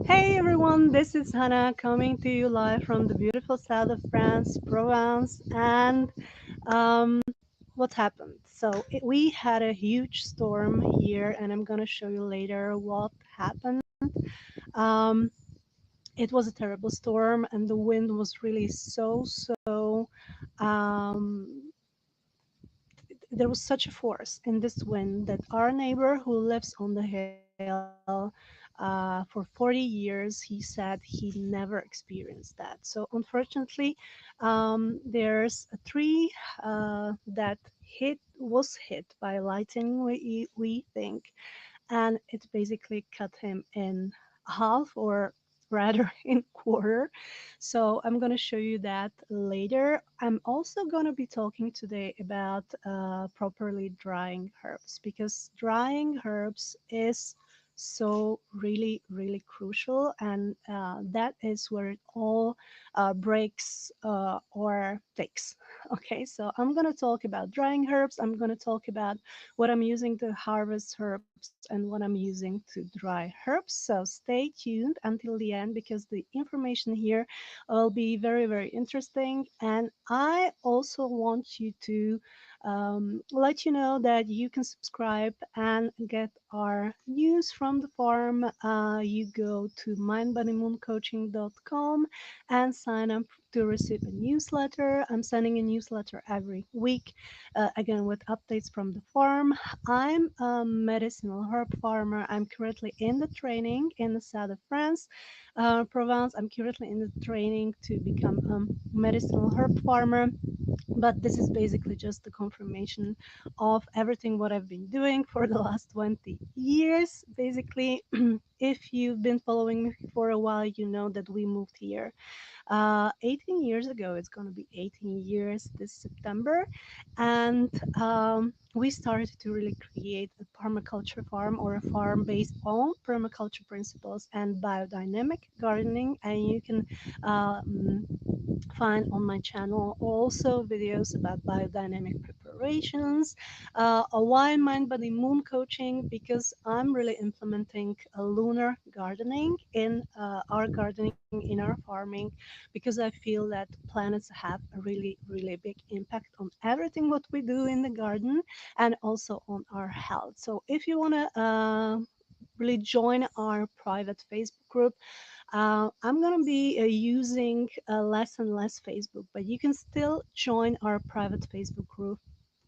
Hey everyone, this is Hannah coming to you live from the beautiful south of France, Provence. And um, what happened? We had a huge storm here, and I'm gonna show you later what happened. Um, it was a terrible storm, and the wind was really so. Um, there was such a force in this wind that our neighbor who lives on the hill for 40 years, he said he never experienced that. So unfortunately, there's a tree that was hit by lightning, we think, and it basically cut him in half, or rather in quarter. So I'm going to show you that later. I'm also going to be talking today about properly drying herbs, because drying herbs is so really crucial, and that is where it all breaks or takes. Okay, so I'm going to talk about drying herbs. I'm going to talk about what I'm using to harvest herbs and what I'm using to dry herbs. So stay tuned until the end, because the information here will be very interesting. And I also want you to let you know that you can subscribe and get our news from the farm. You go to mindbodymooncoaching.com and sign up to receive a newsletter. I'm sending a newsletter every week, again with updates from the farm. I'm a medicinal herb farmer. I'm currently in the training in the south of France, Provence. I'm currently in the training to become a medicinal herb farmer, but this is basically just the confirmation of everything what I've been doing for the last 20 years. Basically, if you've been following me for a while, you know that we moved here 18 years ago. It's going to be 18 years this September. And we started to really create a permaculture farm, or a farm based on permaculture principles and biodynamic gardening. And you can um, find on my channel also videos about biodynamic preparations, a why mind body moon coaching, because I'm really implementing a lunar gardening in our gardening, in our farming, because I feel that planets have a really big impact on everything what we do in the garden, and also on our health. So if you want to really join our private Facebook group, I'm going to be using less and less Facebook, but you can still join our private Facebook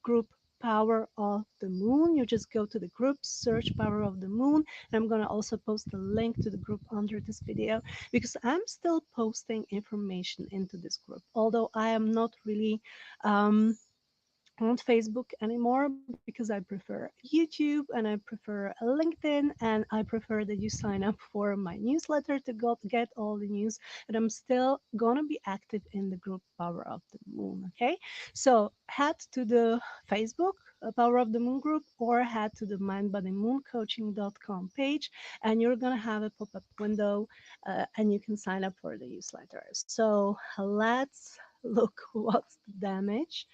group Power of the Moon. You just go to the group, search Power of the Moon, and I'm going to also post a link to the group under this video, because I'm still posting information into this group, although I am not really on Facebook anymore, because I prefer YouTube and I prefer LinkedIn, and I prefer that you sign up for my newsletter to get all the news. But I'm still gonna be active in the group Power of the Moon. Okay, so head to the Facebook Power of the Moon group, or head to the mindbodymooncoaching.com page, and you're gonna have a pop-up window, and you can sign up for the newsletter. So let's look what's the damage.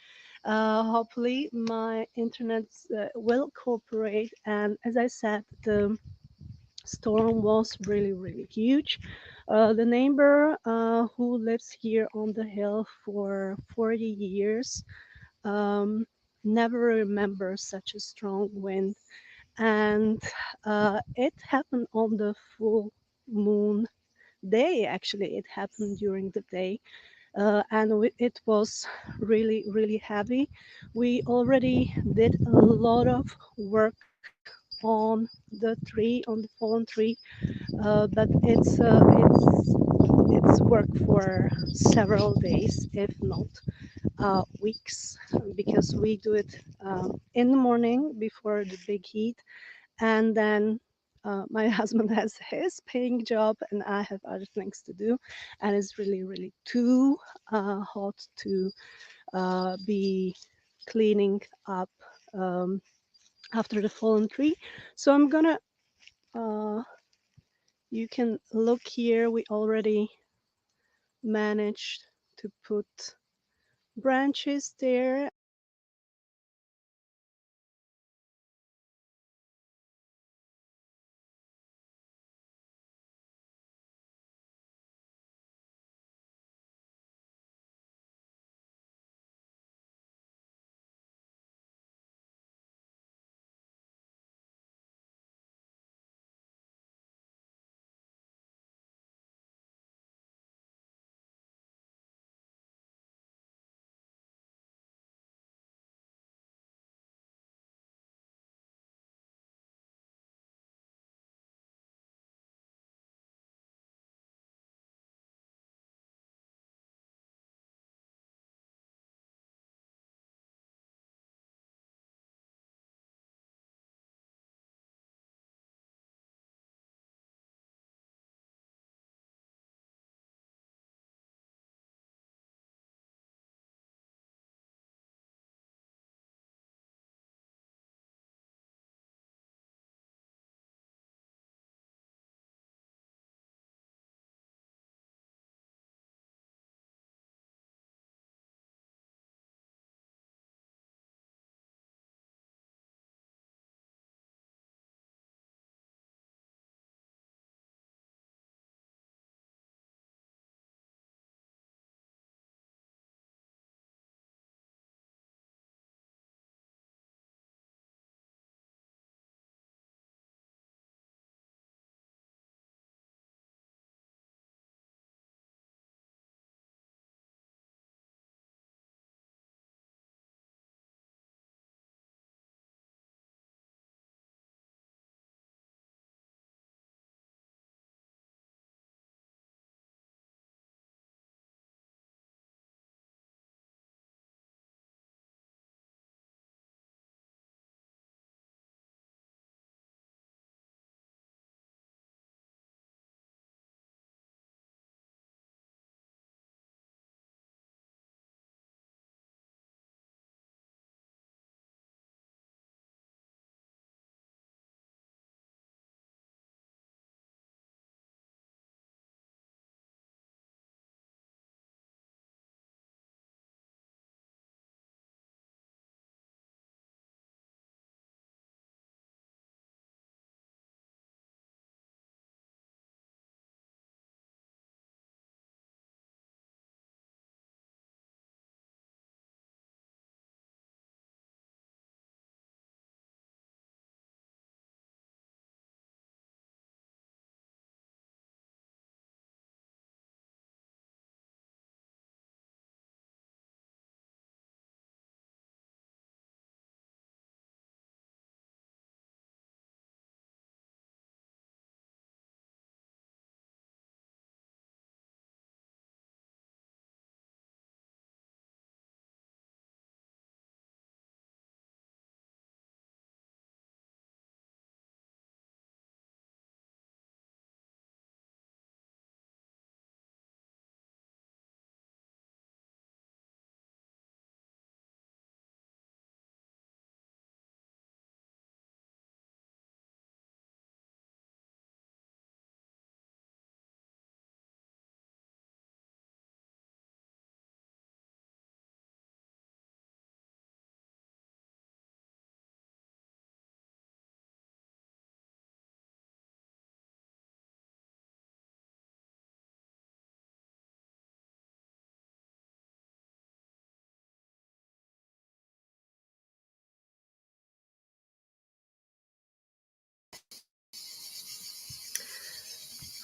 Hopefully my internet will cooperate. And as I said, the storm was really huge. The neighbor who lives here on the hill for 40 years um, never remembers such a strong wind. And it happened on the full moon day. Actually, it happened during the day, and it was really heavy. We already did a lot of work on the tree, on the fallen tree, but it's work for several days, if not weeks, because we do it in the morning before the big heat, and then my husband has his paying job and I have other things to do, and it's really too hot to be cleaning up um, after the fallen tree. So I'm gonna uh, you can look here, we already managed to put branches there, and you can see that the tree is completely down.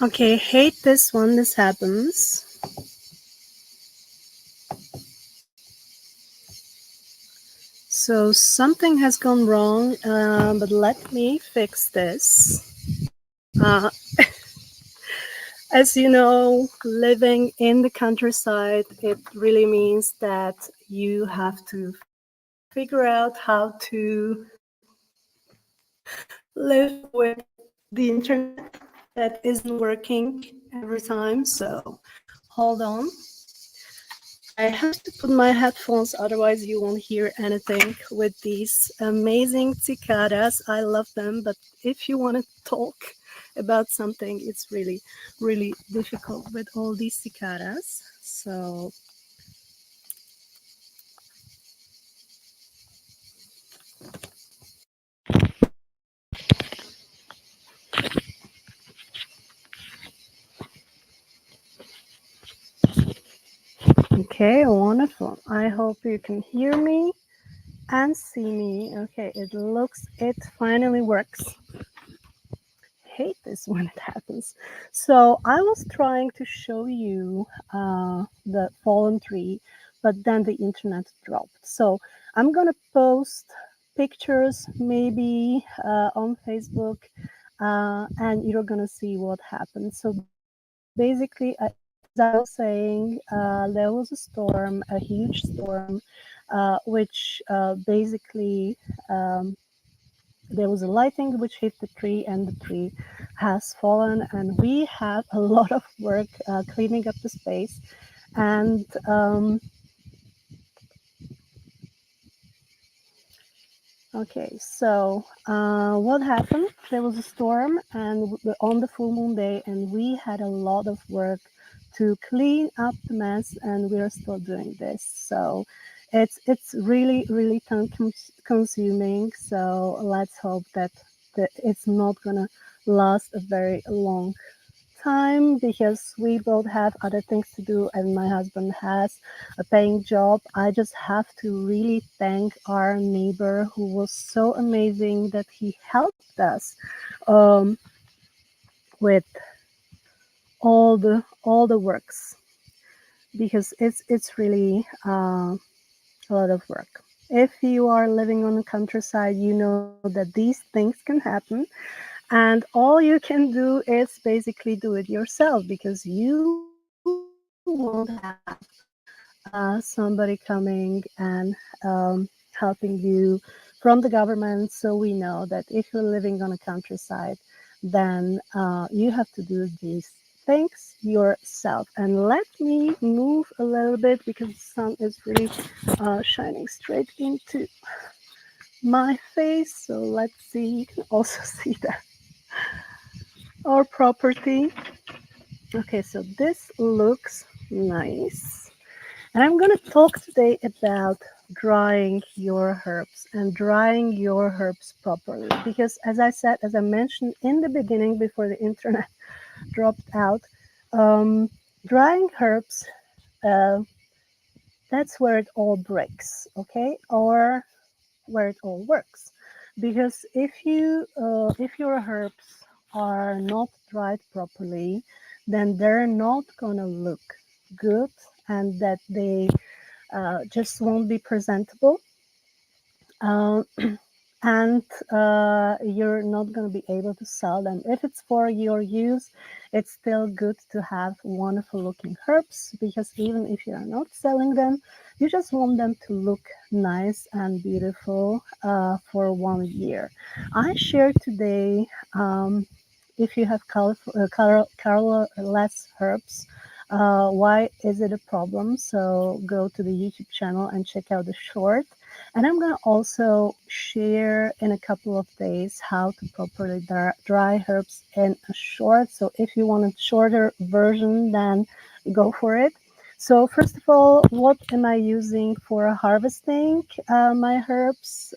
Okay, hate this one. This happens. So something has gone wrong, but let me fix this. Uh, as you know, living in the countryside, it really means that you have to figure out how to live with the internet that isn't working every time. So hold on. I have to put my headphones, otherwise you won't hear anything with these amazing cicadas. I love them, but if you want to talk about something, it's really, really difficult with all these cicadas. So, okay, wonderful. I hope you can hear me and see me. Okay, it finally works. Hate this when it happens. So I was trying to show you the fallen tree, but then the internet dropped. So I'm gonna post pictures maybe on Facebook, and you're gonna see what happened. So basically, as I was saying, there was a storm, a huge storm, which basically there was a lightning which hit the tree, and the tree has fallen. And we have a lot of work cleaning up the space. And okay, so what happened? There was a storm, and on the full moon day, and we had a lot of work to clean up the mess, and we are still doing this. So it's really really time consuming. So let's hope that it's not gonna last a very long time, because we both have other things to do and my husband has a paying job. I just have to really thank our neighbor who was so amazing that he helped us um, with all the works, because it's really a lot of work. If you are living on the countryside, you know that these things can happen, and all you can do is basically do it yourself, because you won't have somebody coming and helping you from the government. So we know that if you're living on a countryside, then you have to do these things yourself. And let me move a little bit, because the sun is really shining straight into my face. So let's see, you can also see that our property. Okay, so this looks nice. And I'm going to talk today about drying your herbs, and drying your herbs properly. Because as I said, as I mentioned in the beginning before the internet dropped out, um, drying herbs, uh, that's where it all breaks, okay? Or where it all works. Because if your herbs are not dried properly, then they're not gonna look good, and that they just won't be presentable. Um, and you're not going to be able to sell them. If it's for your use, it's still good to have wonderful looking herbs, because even if you are not selling them, you just want them to look nice and beautiful for 1 year. I shared today, if you have colorless herbs, why is it a problem? So go to the YouTube channel and check out the short. And I'm going to also share in a couple of days how to properly dry herbs in a short. So if you want a shorter version, then go for it. So first of all, what am I using for harvesting my herbs?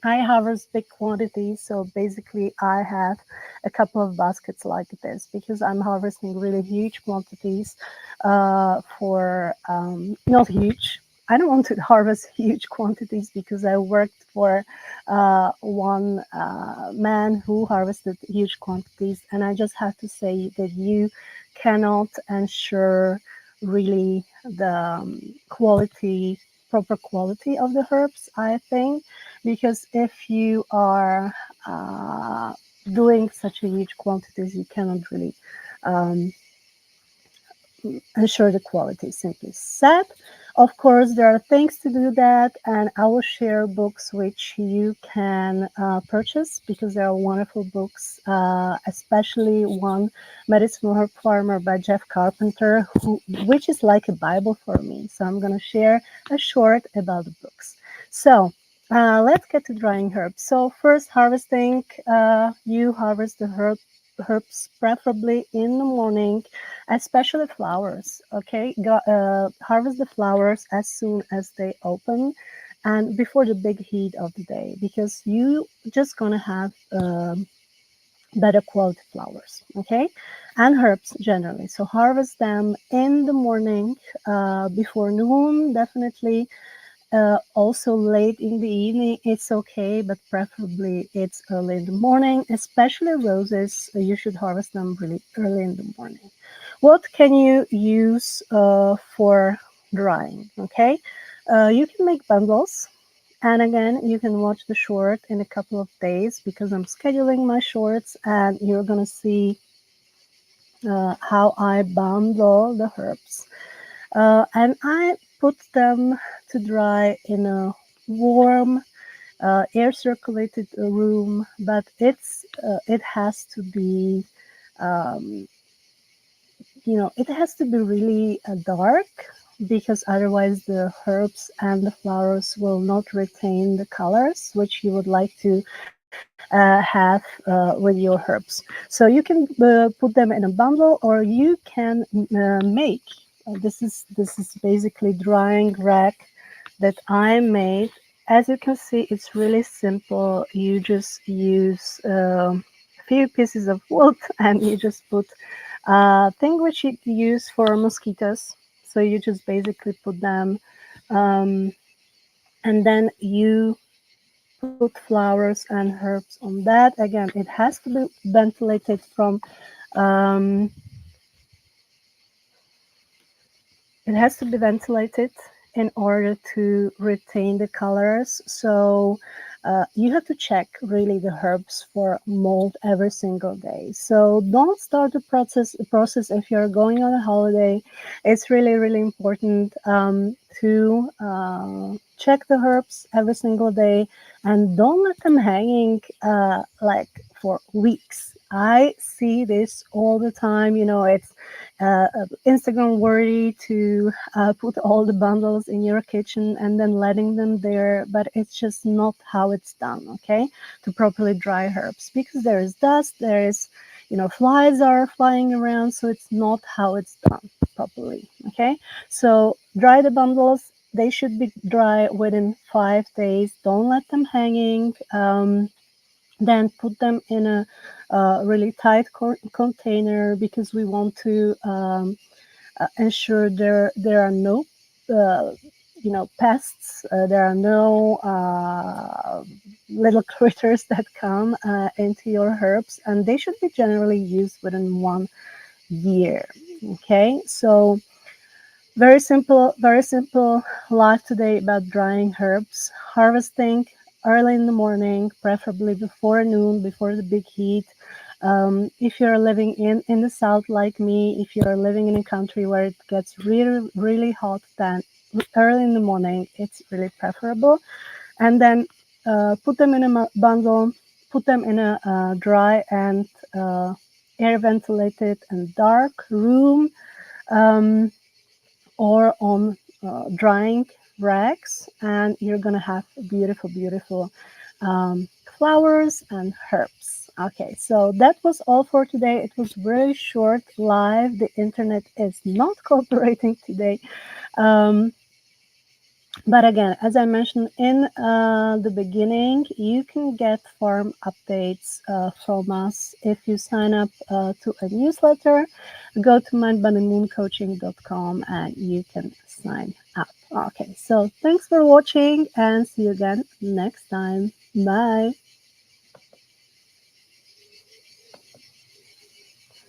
I harvest big quantities, so basically I have a couple of baskets like this, because I'm harvesting really huge quantities for not huge. I don't want to harvest huge quantities because I worked for one man who harvested huge quantities, and I just have to say that you cannot ensure really the quality, proper quality of the herbs, I think, because if you are doing such a huge quantities, you cannot really um, ensure the quality is simply set. Of course, there are things to do that, and I will share books which you can purchase because there are wonderful books, especially one, Medicinal Herb Farmer by Jeff Carpenter, which is like a Bible for me. So I'm going to share a short about the books. So let's get to drying herbs. So first, harvesting. You harvest the herbs preferably in the morning, especially flowers. Okay, harvest the flowers as soon as they open and before the big heat of the day, because you just gonna have better quality flowers. Okay, and herbs generally. So harvest them in the morning, before noon, definitely. Also late in the evening, it's okay, but preferably it's early in the morning. Especially roses, you should harvest them really early in the morning. What can you use for drying? Okay, you can make bundles. And again, you can watch the short in a couple of days because I'm scheduling my shorts, and you're gonna see how I bundle the herbs. And I put them to dry in a warm, air circulated room, but it has to be um, it has to be really dark, because otherwise the herbs and the flowers will not retain the colors which you would like to have with your herbs. So you can put them in a bundle, or you can make. This is basically drying rack that I made. As you can see, it's really simple. You just use a few pieces of wood and you just put thing which you use for mosquitoes. So you just basically put them, um, and then you put flowers and herbs on that. Again, it has to be ventilated from um, it has to be ventilated in order to retain the colors. So you have to check really the herbs for mold every single day. So don't start the process if you're going on a holiday. It's really, really important to check the herbs every single day, and don't let them hanging like for weeks. I see this all the time. It's Instagram worthy to put all the bundles in your kitchen and then letting them there, but it's just not how it's done, okay? To properly dry herbs, because there is dust, there is, flies are flying around, so it's not how it's done properly, okay? So dry the bundles. They should be dry within 5 days. Don't let them hanging. Then put them in a really tight container, because we want to ensure there are no uh, pests. There are no little critters that come into your herbs, and they should be generally used within 1 year. Okay, so very simple life today about drying herbs. Harvesting early in the morning, preferably before noon, before the big heat. If you're living in the south like me, if you're living in a country where it gets really, really hot, then early in the morning, it's really preferable. And then put them in a bundle, put them in a dry and air ventilated and dark room. Um, or on drying racks, and you're gonna have beautiful, beautiful flowers and herbs. Okay, so that was all for today. It was very short live. The internet is not cooperating today. Um, But again, as I mentioned in the beginning, you can get farm updates from us if you sign up to a newsletter. Go to mindbodymooncoaching.com and you can sign up. Okay, so thanks for watching and see you again next time. Bye.